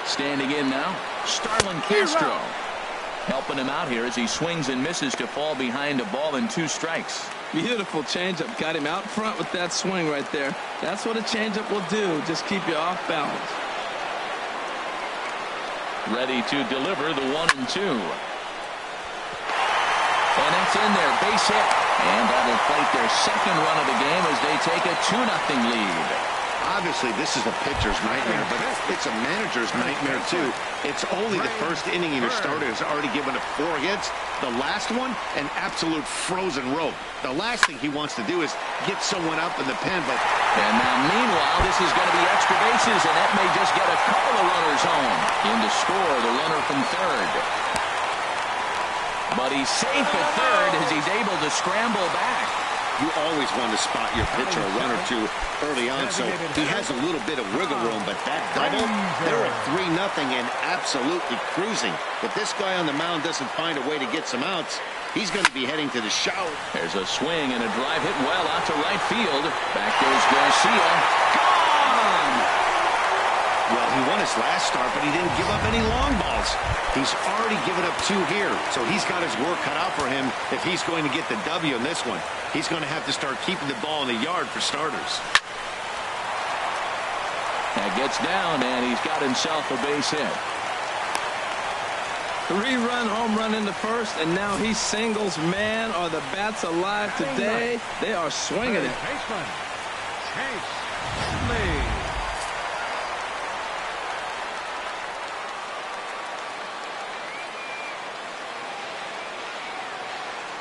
Standing in now, Starlin Castro. Helping him out here as he swings and misses to fall behind a ball and 2 strikes. Beautiful changeup. Got him out front with that swing right there. That's what a changeup will do. Just keep you off balance. Ready to deliver the 1-2. And that's in there, base hit. And that'll plate their 2nd run of the game as they take a 2-0 lead. Obviously, this is a pitcher's nightmare, but it's a manager's nightmare, too. It's only the first inning and your starter has already given up 4 hits. The last one, an absolute frozen rope. The last thing he wants to do is get someone up in the pen, but... And now, meanwhile, this is going to be extra bases, and that may just get a couple of runners home. In to score, the runner from 3rd. But he's safe at 3rd as he's able to scramble back. You always want to spot your pitcher a run or 2 early on, so he has a little bit of wiggle room, but that double, they're at 3-0 and absolutely cruising. If this guy on the mound doesn't find a way to get some outs, he's going to be heading to the shower. There's a swing and a drive hit well out to right field. Back goes Garcia. Gone! Well, he won his last start, but he didn't give up any long balls. He's already given up 2 here, so he's got his work cut out for him if he's going to get the W in this one. He's going to have to start keeping the ball in the yard for starters. That gets down, and he's got himself a base hit. 3-run home run in the first, and now he singles. Man, are the bats alive today. They are swinging it. Baseman, Chase Lee.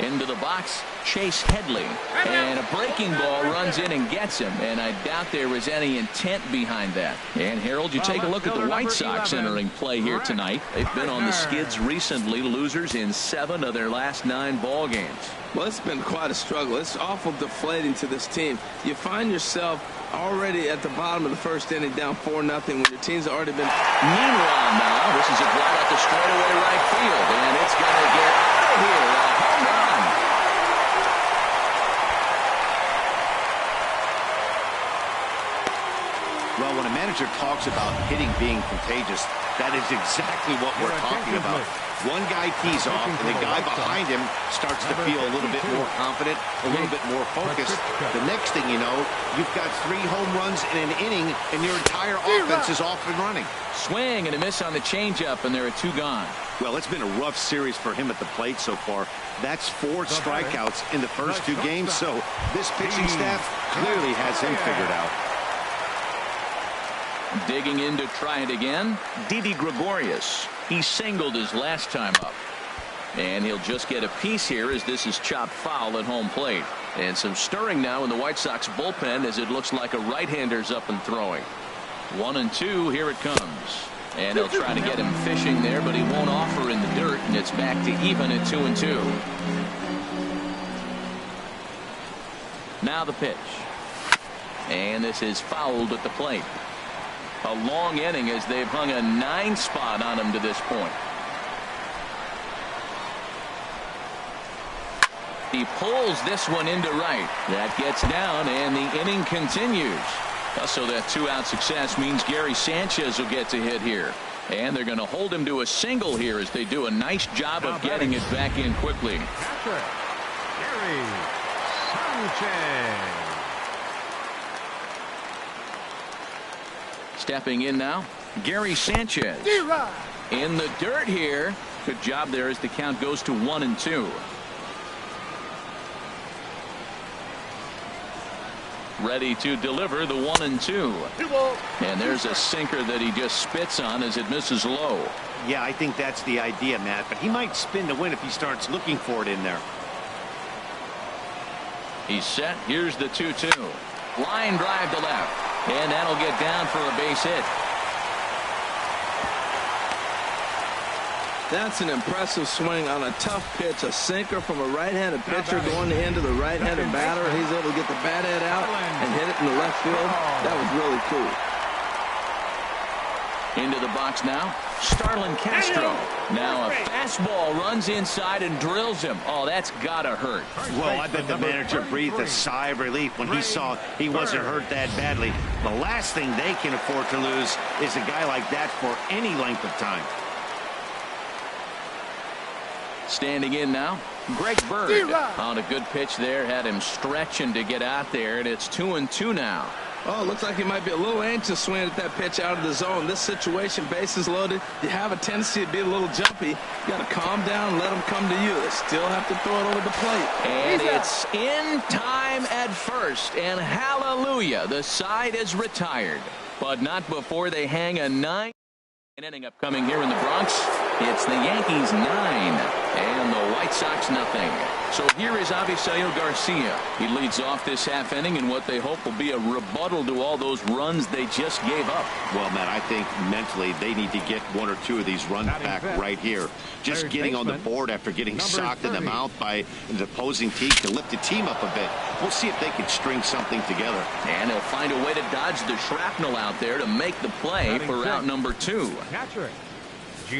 Into the box, Chase Headley. And a breaking ball runs in and gets him. And I doubt there was any intent behind that. And, Harold, you take a look at the White Sox entering play here tonight. They've been on the skids recently, losers in 7 of their last 9 ball games. Well, it's been quite a struggle. It's awful deflating to this team. You find yourself already at the bottom of the first inning down 4-0 when your team's already been. Meanwhile, now, this is a fly out the straightaway right field. And it's going to get out of here. A home run. Well, when a manager talks about hitting being contagious, that is exactly what we're talking about. One guy tees off, and the guy behind him starts to feel a little bit more confident, a little bit more focused. The next thing you know, you've got 3 home runs in an inning, and your entire offense is off and running. Swing and a miss on the changeup, and there are 2 gone. Well, it's been a rough series for him at the plate so far. That's 4 strikeouts in the first 2 games, so this pitching staff clearly has him figured out. Digging in to try it again, Didi Gregorius. He singled his last time up. And he'll just get a piece here as this is chopped foul at home plate. And some stirring now in the White Sox bullpen as it looks like a right-hander's up and throwing. 1-2, here it comes. And they'll try to get him fishing there, but he won't offer in the dirt, and it's back to even at 2-2. Now the pitch. And this is fouled at the plate. A long inning as they've hung a 9 spot on him to this point. He pulls this one into right. That gets down, and the inning continues. So that 2-out success means Gary Sanchez will get to hit here. And they're going to hold him to a single here as they do a nice job of getting it back in quickly. Gary Sanchez. Stepping in now, Gary Sanchez. In the dirt here. Good job there as the count goes to 1-2. Ready to deliver the 1-2. And there's a sinker that he just spits on as it misses low. Yeah, I think that's the idea, Matt, but he might spin to win if he starts looking for it in there. He's set. Here's the 2-2. Line drive to left. And that'll get down for a base hit. That's an impressive swing on a tough pitch. A sinker from a right-handed pitcher going into the right-handed batter. He's able to get the bat head out and hit it in the left field. That was really cool. Into the box now, Starlin Castro. Now a fastball runs inside and drills him. Oh, that's gotta hurt. Well, I bet the manager breathed a sigh of relief when he saw he wasn't hurt that badly. The last thing they can afford to lose is a guy like that for any length of time. Standing in now, Greg Bird. On a good pitch there, had him stretching to get out there, and it's 2-2 now. Oh, looks like he might be a little anxious swinging at that pitch out of the zone. This situation, bases loaded, you have a tendency to be a little jumpy. You got to calm down and let them come to you. They still have to throw it over the plate. And it's in time at first, and hallelujah, the side is retired. But not before they hang a 9. An inning upcoming here in the Bronx. It's the Yankees 9 and the White Sox nothing. So here is Avisail Garcia. He leads off this half inning in what they hope will be a rebuttal to all those runs they just gave up. Well, Matt, I think mentally they need to get 1 or 2 of these runs back right here. Just getting on the board after getting socked in the mouth by the opposing team to lift the team up a bit. We'll see if they can string something together. And he'll find a way to dodge the shrapnel out there to make the play for route number 2.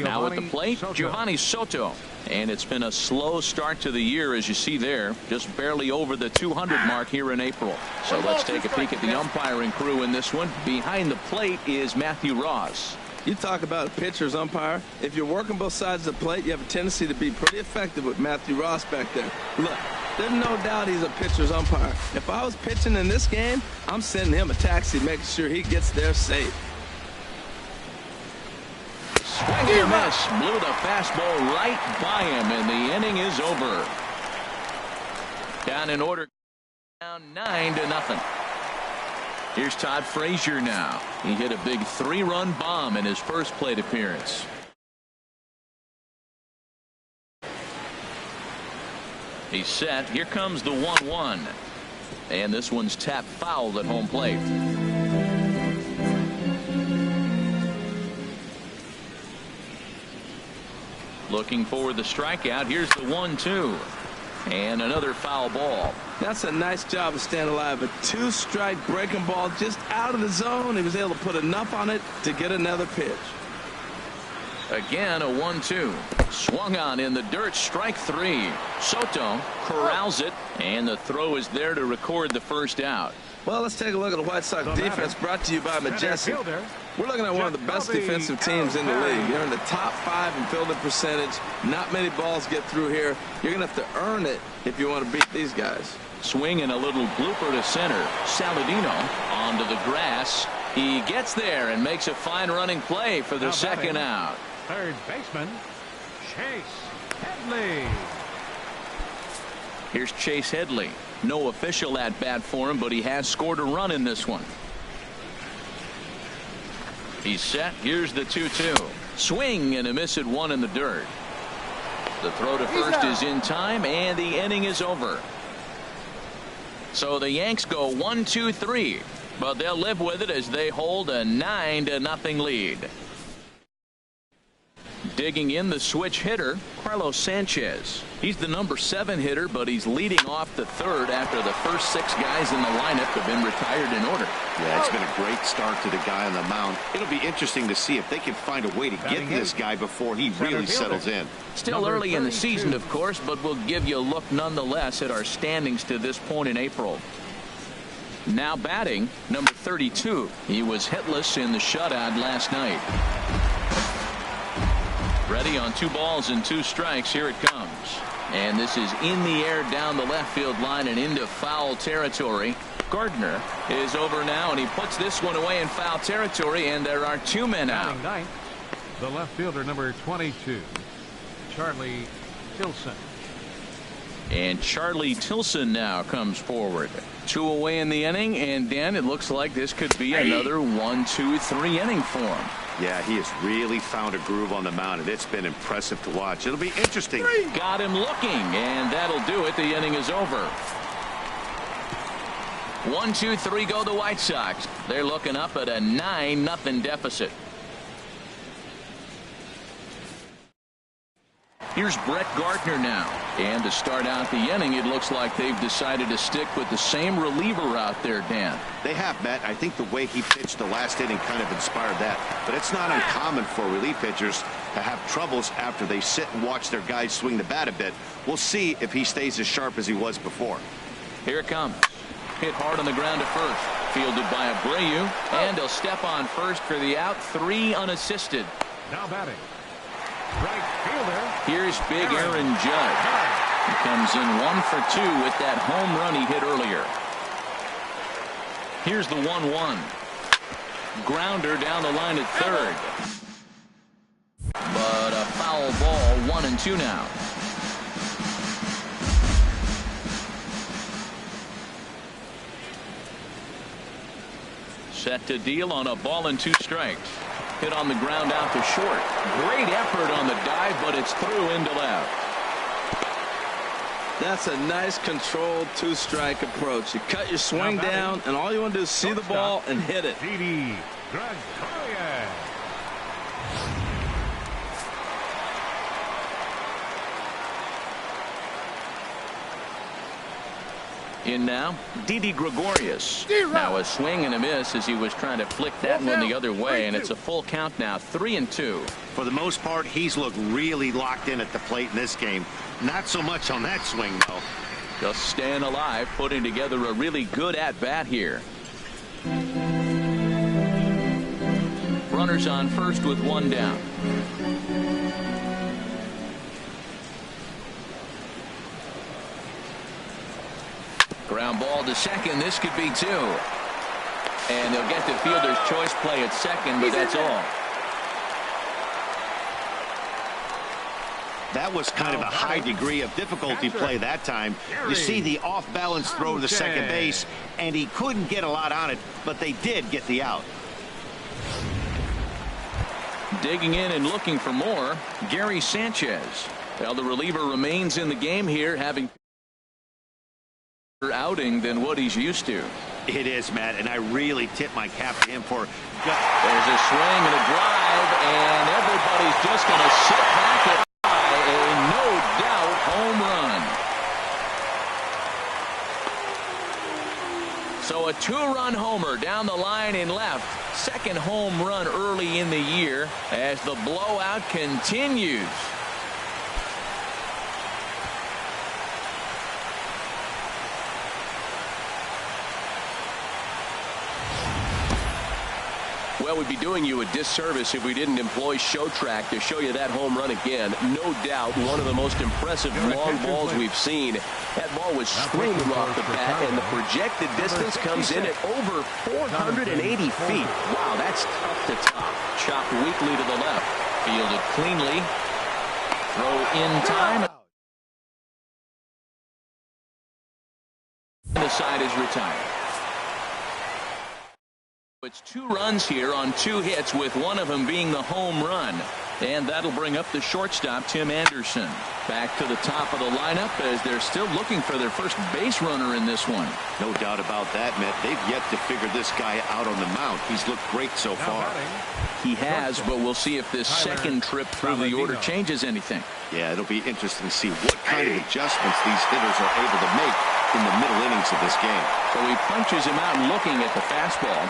Now at the plate, Giovanni Soto. And it's been a slow start to the year, as you see there. Just barely over the 200 mark here in April. So let's take a peek at the umpiring crew in this one. Behind the plate is Matthew Ross. You talk about a pitcher's umpire. If you're working both sides of the plate, you have a tendency to be pretty effective with Matthew Ross back there. Look, there's no doubt he's a pitcher's umpire. If I was pitching in this game, I'm sending him a taxi, making sure he gets there safe. Swing and a miss. Blew the fastball right by him, and the inning is over. Down in order. Down 9-0. Here's Todd Frazier now. He hit a big 3-run bomb in his first plate appearance. He's set. Here comes the 1-1. And this one's tapped foul at home plate. Looking for the strikeout. Here's the 1-2. And another foul ball. That's a nice job of staying alive. A 2-strike breaking ball just out of the zone. He was able to put enough on it to get another pitch. Again, a 1-2. Swung on in the dirt. Strike 3. Soto corrals it, and the throw is there to record the first out. Well, let's take a look at the White Sox defense, brought to you by Majestic. We're looking at one of the best defensive teams in the league. They're in the top 5 in fielding percentage. Not many balls get through here. You're going to have to earn it if you want to beat these guys. Swing and a little blooper to center. Saladino onto the grass. He gets there and makes a fine running play for the second out. Third baseman, Chase Headley. Here's Chase Headley. No official at bat for him, but he has scored a run in this one. He's set. Here's the 2-2. Swing and a miss at 1 in the dirt. The throw to first is in time, and the inning is over. So the Yanks go 1-2-3, but they'll live with it as they hold a 9-0 lead. Digging in the switch hitter, Carlos Sanchez. He's the number 7 hitter, but he's leading off the third after the first 6 guys in the lineup have been retired in order. Yeah, it's been a great start to the guy on the mound. It'll be interesting to see if they can find a way to get to this guy before he really settles in. Still early in the season, of course, but we'll give you a look nonetheless at our standings to this point in April. Now batting, number 32. He was hitless in the shutout last night. Ready on 2 balls and 2 strikes. Here it comes. And this is in the air down the left field line and into foul territory. Gardner is over now, and he puts this one away in foul territory, and there are 2 men out. Ninth, the left fielder, number 22, Charlie Tilson. And Charlie Tilson now comes forward. 2 away in the inning, and Dan, it looks like this could be another 1-2-3 inning for him. Yeah, he has really found a groove on the mound, and it's been impressive to watch. It'll be interesting. Got him looking, and that'll do it. The inning is over. 1-2-3 go the White Sox. They're looking up at a 9-0 deficit. Here's Brett Gardner now. And to start out the inning, it looks like they've decided to stick with the same reliever out there, Dan. They have, Matt. I think the way he pitched the last inning kind of inspired that. But it's not uncommon for relief pitchers to have troubles after they sit and watch their guys swing the bat a bit. We'll see if he stays as sharp as he was before. Here it comes. Hit hard on the ground to first. Fielded by Abreu. And he'll step on first for the out. 3 unassisted. Now batting, right fielder. Here's big Aaron Judge. He comes in 1 for 2 with that home run he hit earlier. Here's the 1-1. Grounder down the line at third. But a foul ball. 1-2 now. Set to deal on a ball and 2 strikes. Hit on the ground out to short. Great effort on the dive, but it's through into left. That's a nice controlled 2-strike approach. You cut your swing down, and all you want to do is see the ball and hit it. Didi Gregorius. In now, Didi Gregorius. Now a swing and a miss as he was trying to flick that one the other way, and it's a full count now, 3-2. For the most part, he's looked really locked in at the plate in this game. Not so much on that swing, though. Just staying alive, putting together a really good at-bat here. Runners on first with 1 down. Ground ball to second. This could be 2. And they'll get the fielder's choice play at second, but that's all. That was kind of a high degree of difficulty play that time. You see the off-balance throw to the second base, and he couldn't get a lot on it, but they did get the out. Digging in and looking for more, Gary Sanchez. Well, the reliever remains in the game here, having outing than what he's used to. It is, Matt, and I really tip my cap to him for. There's a swing and a drive, and everybody's just going to sit back and try a no-doubt home run. So a 2-run homer down the line in left. Second home run early in the year as the blowout continues. Well, we'd be doing you a disservice if we didn't employ Show Track to show you that home run again. No doubt one of the most impressive long balls we've seen. That ball was screaming off the bat, and the projected distance comes in at over 480 feet. Wow, that's tough to top. Chopped weakly to the left. Fielded cleanly. Throw in time. And the side is retired. It's 2 runs here on 2 hits, with one of them being the home run. And that'll bring up the shortstop, Tim Anderson. Back to the top of the lineup as they're still looking for their first base runner in this one. No doubt about that, Matt. They've yet to figure this guy out on the mound. He's looked great so far. He has, but we'll see if this second trip through the order changes anything. Yeah, it'll be interesting to see what kind of adjustments these hitters are able to make in the middle innings of this game. So he punches him out and looking at the fastball.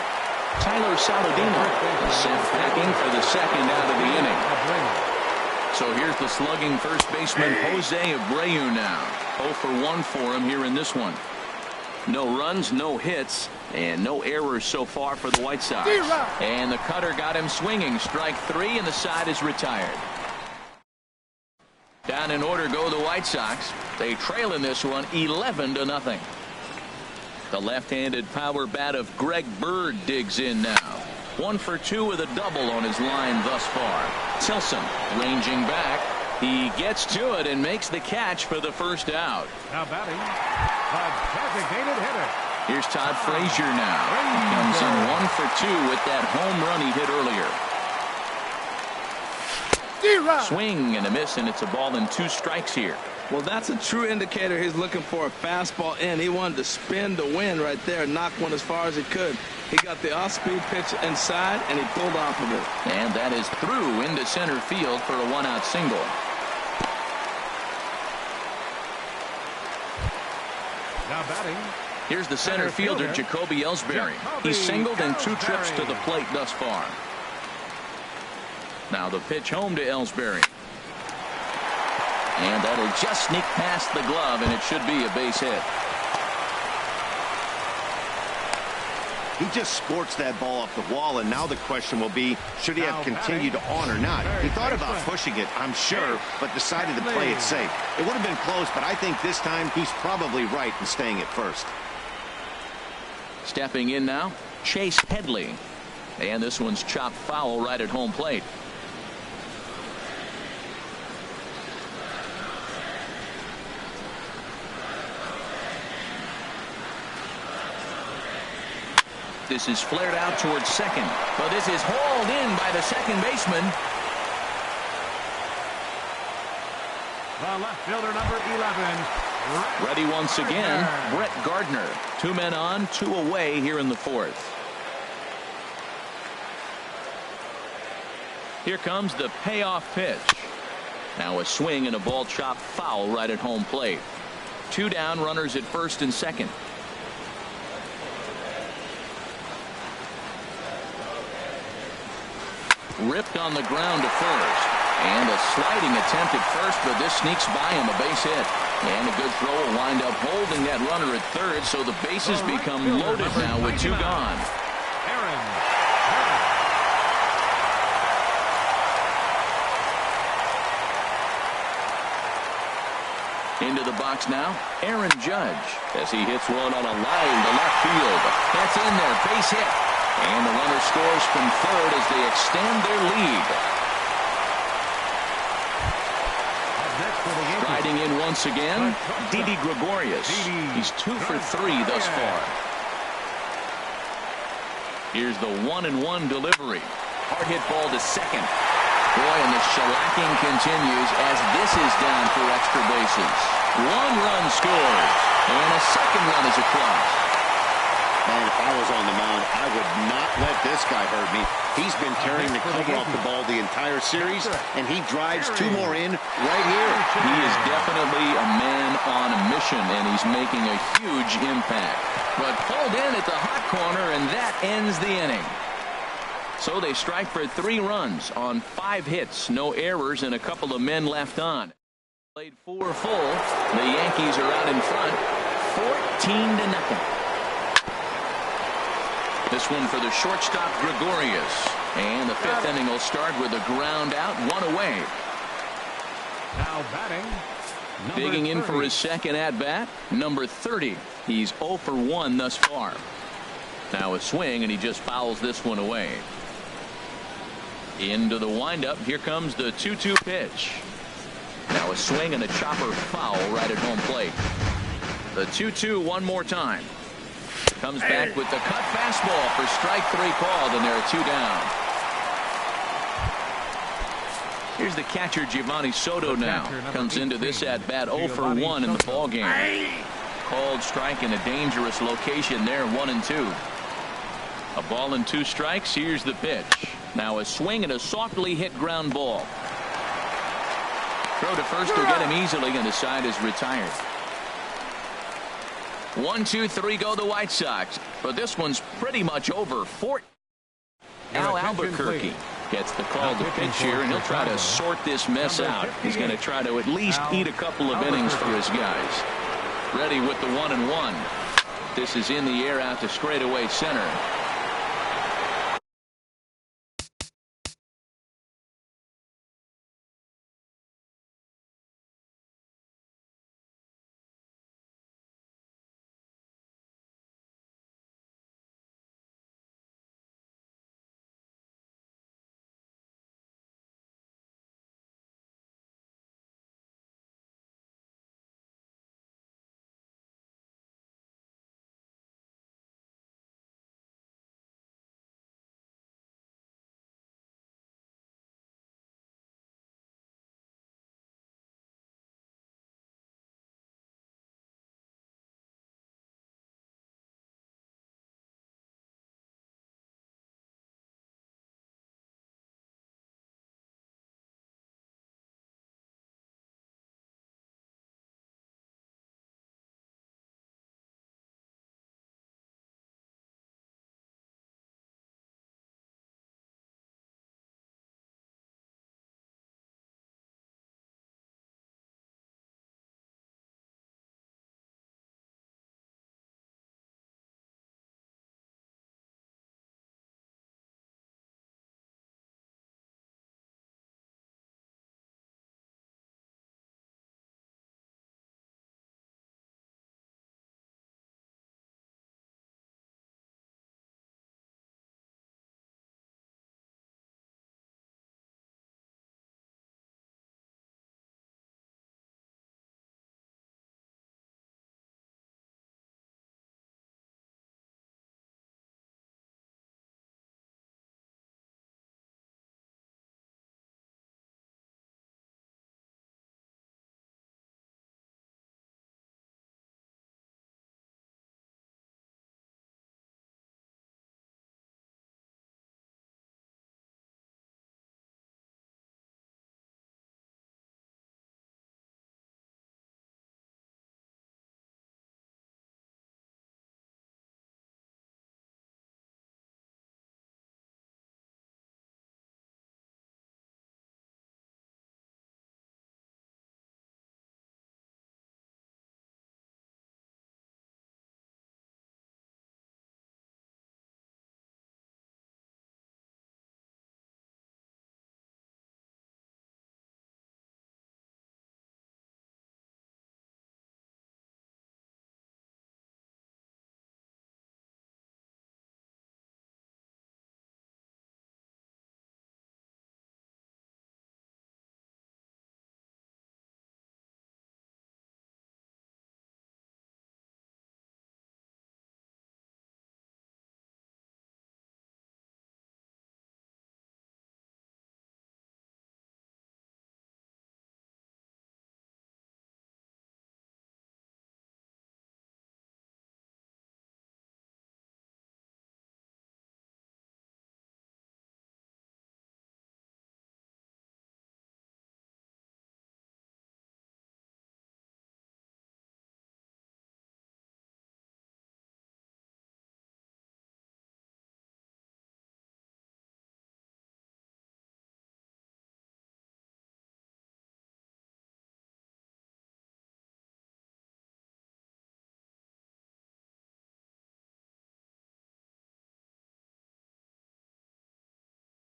Tyler Saladino sent packing for the second out of the inning. So here's the slugging first baseman Jose Abreu now. 0 for 1 for him here in this one. No runs, no hits, and no errors so far for the White Sox. And the cutter got him swinging. Strike 3, and the side is retired. Down in order go the White Sox. They trail in this one 11-0. The left-handed power bat of Greg Bird digs in now. 1 for 2 with a double on his line thus far. Tilson ranging back. He gets to it and makes the catch for the first out. Now batting, the designated hitter. Here's Todd Frazier now. He comes in 1 for 2 with that home run he hit earlier. Swing and a miss, and it's a ball and 2 strikes here. Well, that's a true indicator he's looking for a fastball in. He wanted to spin to win right there, knock one as far as he could. He got the off-speed pitch inside, and he pulled off of it. And that is through into center field for a 1-out single. Now batting. Here's the center fielder, Jacoby Ellsbury. He's singled in 2 trips to the plate thus far. Now the pitch home to Ellsbury. And that'll just sneak past the glove, and it should be a base hit. He just sports that ball off the wall, and now the question will be, should he have continued on or not? He thought about pushing it, I'm sure, but decided to play it safe. It would have been close, but I think this time he's probably right in staying at first. Stepping in now, Chase Headley. And this one's chopped foul right at home plate. This is flared out towards second, but this is hauled in by the second baseman. The left fielder, number 11. Ready once again, Brett Gardner. 2 men on, 2 away here in the 4th. Here comes the payoff pitch. Now a swing and a ball chopped foul right at home plate. 2 down, runners at first and second. Ripped on the ground to first. And a sliding attempt at first, but this sneaks by him, a base hit. And a good throw will wind up holding that runner at third, so the bases become loaded now with 2 gone. Into the box now, Aaron Judge, as he hits one on a line to left field. That's in there, base hit. And the runner scores from third as they extend their lead. Riding in once again, Didi Gregorius. He's 2 for 3 thus far. Here's the 1-1 delivery. Hard hit ball to second. Boy, and the shellacking continues as this is down for extra bases. 1 run scores, and a second run is across. Man, if I was on the mound, I would not let this guy hurt me. He's been tearing the cover off the ball the entire series, and he drives 2 more in right here. He is definitely a man on a mission, and he's making a huge impact. But pulled in at the hot corner, and that ends the inning. So they strike for 3 runs on 5 hits, no errors, and a couple of men left on. Played 4 full. The Yankees are out in front, 14-0. This one for the shortstop, Gregorius. And the 5th inning will start with a ground out, 1 away. Now batting. Digging in for his second at-bat, number 30. He's 0 for 1 thus far. Now a swing, and he just fouls this one away. Into the windup. Here comes the 2-2 pitch. Now a swing and a chopper foul right at home plate. The 2-2 one more time. Comes back with the cut fastball for strike 3 called, and there are 2 down. Here's the catcher, Giovanni Soto now. Comes into this at bat 0 for 1 in the ball game. Called strike in a dangerous location there, 1-2. A ball and 2 strikes. Here's the pitch. Now a swing and a softly hit ground ball. Throw to first will get him easily, and the side is retired. 1, 2, 3 go the White Sox, but this one's pretty much over. Now Albuquerque gets the call to pitch here, and he'll try to sort this mess out. He's going to try to at least eat a couple of innings for his guys. Ready with the 1-1. This is in the air out to straightaway center.